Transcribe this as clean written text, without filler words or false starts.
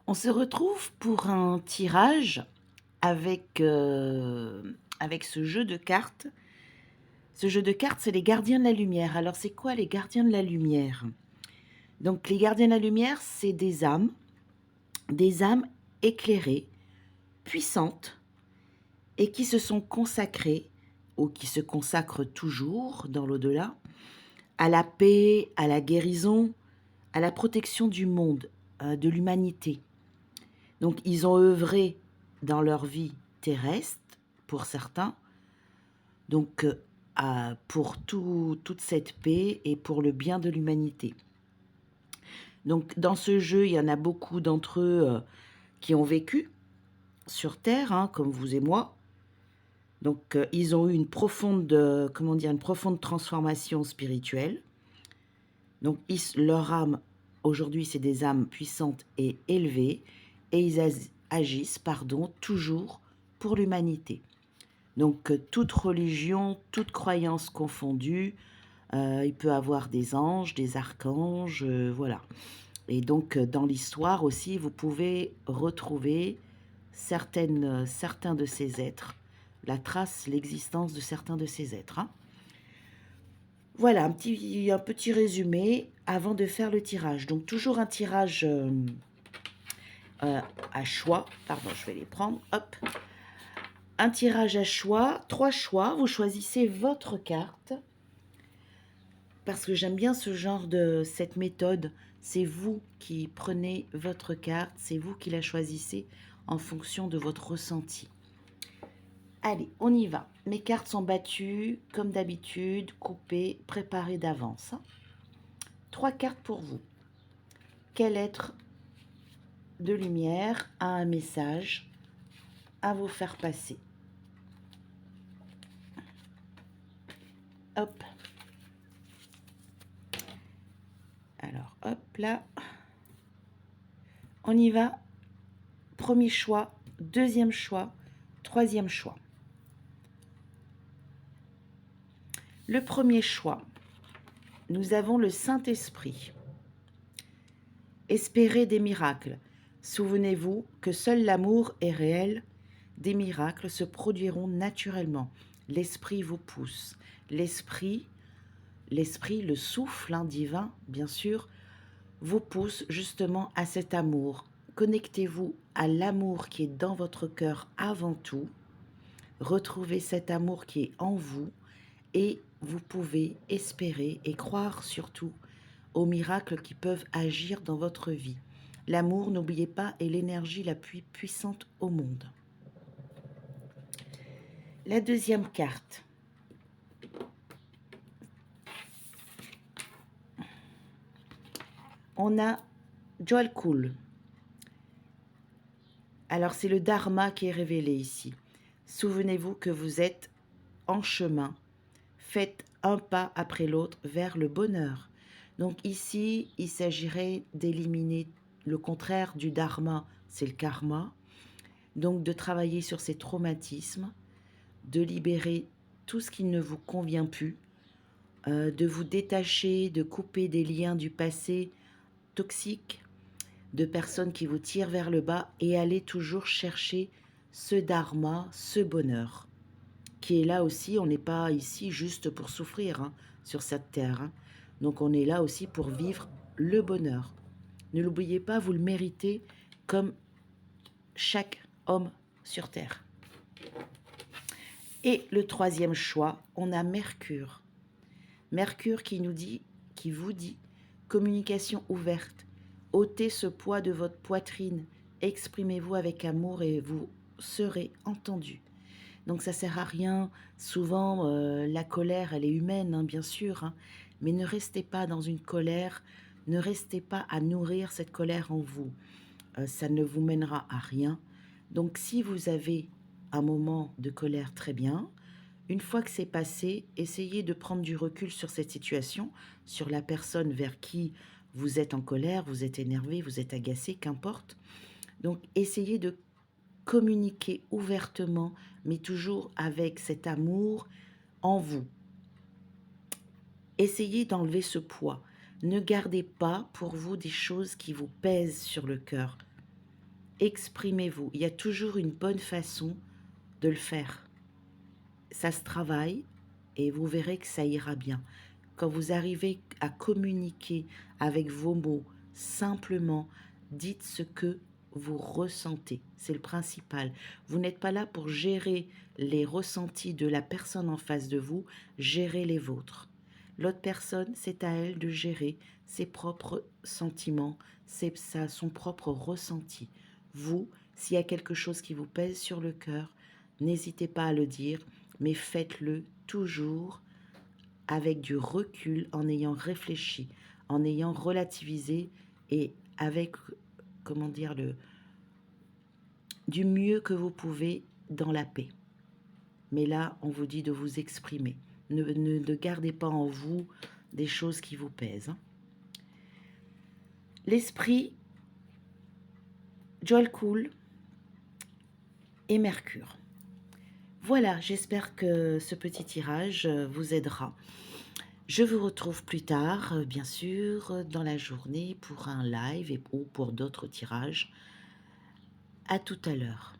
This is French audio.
On se retrouve pour un tirage avec, avec ce jeu de cartes. Ce jeu de cartes, c'est les gardiens de la lumière. Alors, c'est quoi les gardiens de la lumière? Donc, les gardiens de la lumière, c'est des âmes éclairées, puissantes, et qui se sont consacrées, ou qui se consacrent toujours dans l'au-delà, à la paix, à la guérison, à la protection du monde, de l'humanité. Donc, ils ont œuvré dans leur vie terrestre, pour certains, donc pour toute cette paix et pour le bien de l'humanité. Donc, dans ce jeu, il y en a beaucoup d'entre eux qui ont vécu sur Terre, hein, comme vous et moi. Donc, ils ont eu une profonde, une profonde transformation spirituelle. Donc, leur âme, aujourd'hui, c'est des âmes puissantes et élevées, et ils agissent, toujours pour l'humanité. Donc, toute religion, toute croyance confondue, il peut avoir des anges, des archanges, voilà. Et donc, dans l'histoire aussi, vous pouvez retrouver certains de ces êtres, la trace, l'existence de certains de ces êtres, hein. Voilà, un petit résumé avant de faire le tirage. Donc, toujours un tirage à choix. Pardon, je vais les prendre. Hop. Un tirage à choix, 3 choix. Vous choisissez votre carte. Parce que j'aime bien cette méthode. C'est vous qui prenez votre carte, c'est vous qui la choisissez en fonction de votre ressenti. Allez, on y va. Mes cartes sont battues, comme d'habitude, coupées, préparées d'avance, hein. 3 cartes pour vous. Quel être de lumière a un message à vous faire passer? Hop. Alors, hop là. On y va. Premier choix, deuxième choix, troisième choix. Le premier choix, nous avons le Saint-Esprit. Espérez des miracles. Souvenez-vous que seul l'amour est réel. Des miracles se produiront naturellement. L'Esprit vous pousse. L'Esprit, le souffle divin, bien sûr, vous pousse justement à cet amour. Connectez-vous à l'amour qui est dans votre cœur avant tout. Retrouvez cet amour qui est en vous et vous pouvez espérer et croire surtout aux miracles qui peuvent agir dans votre vie. L'amour, n'oubliez pas, est l'énergie la plus puissante au monde. La deuxième carte. On a Joel Cool. Alors, c'est le Dharma qui est révélé ici. Souvenez-vous que vous êtes en chemin. Faites un pas après l'autre vers le bonheur. Donc ici, il s'agirait d'éliminer le contraire du Dharma, c'est le karma. Donc de travailler sur ces traumatismes, de libérer tout ce qui ne vous convient plus, de vous détacher, de couper des liens du passé toxiques, de personnes qui vous tirent vers le bas et aller toujours chercher ce dharma, ce bonheur, qui est là aussi. On n'est pas ici juste pour souffrir, hein, sur cette terre, hein. Donc on est là aussi pour vivre le bonheur. Ne l'oubliez pas, vous le méritez comme chaque homme sur terre. Et le troisième choix, on a Mercure. Mercure qui vous dit, communication ouverte, ôtez ce poids de votre poitrine, exprimez-vous avec amour et vous serez entendu. Donc ça sert à rien, souvent la colère elle est humaine, hein, bien sûr, hein, mais ne restez pas dans une colère, ne restez pas à nourrir cette colère en vous, ça ne vous mènera à rien. Donc si vous avez un moment de colère, très bien. Une fois que c'est passé, essayez de prendre du recul sur cette situation, sur la personne vers qui vous êtes en colère, vous êtes énervé, vous êtes agacé, qu'importe. Donc essayez de communiquer ouvertement, mais toujours avec cet amour en vous. Essayez d'enlever ce poids. Ne gardez pas pour vous des choses qui vous pèsent sur le cœur. exprimez-vous. Il y a toujours une bonne façon de le faire. Ça se travaille et vous verrez que ça ira bien. Quand vous arrivez à communiquer avec vos mots, simplement, dites ce que vous ressentez. C'est le principal. Vous n'êtes pas là pour gérer les ressentis de la personne en face de vous, gérez les vôtres. L'autre personne, c'est à elle de gérer ses propres sentiments, son propre ressenti. Vous, s'il y a quelque chose qui vous pèse sur le cœur, n'hésitez pas à le dire, mais faites-le toujours avec du recul, en ayant réfléchi, en ayant relativisé et avec, comment dire, du mieux que vous pouvez dans la paix. Mais là, on vous dit de vous exprimer. Ne gardez pas en vous des choses qui vous pèsent. L'esprit, Joel Cool et Mercure. Voilà, j'espère que ce petit tirage vous aidera. Je vous retrouve plus tard, bien sûr, dans la journée pour un live ou pour d'autres tirages. À tout à l'heure.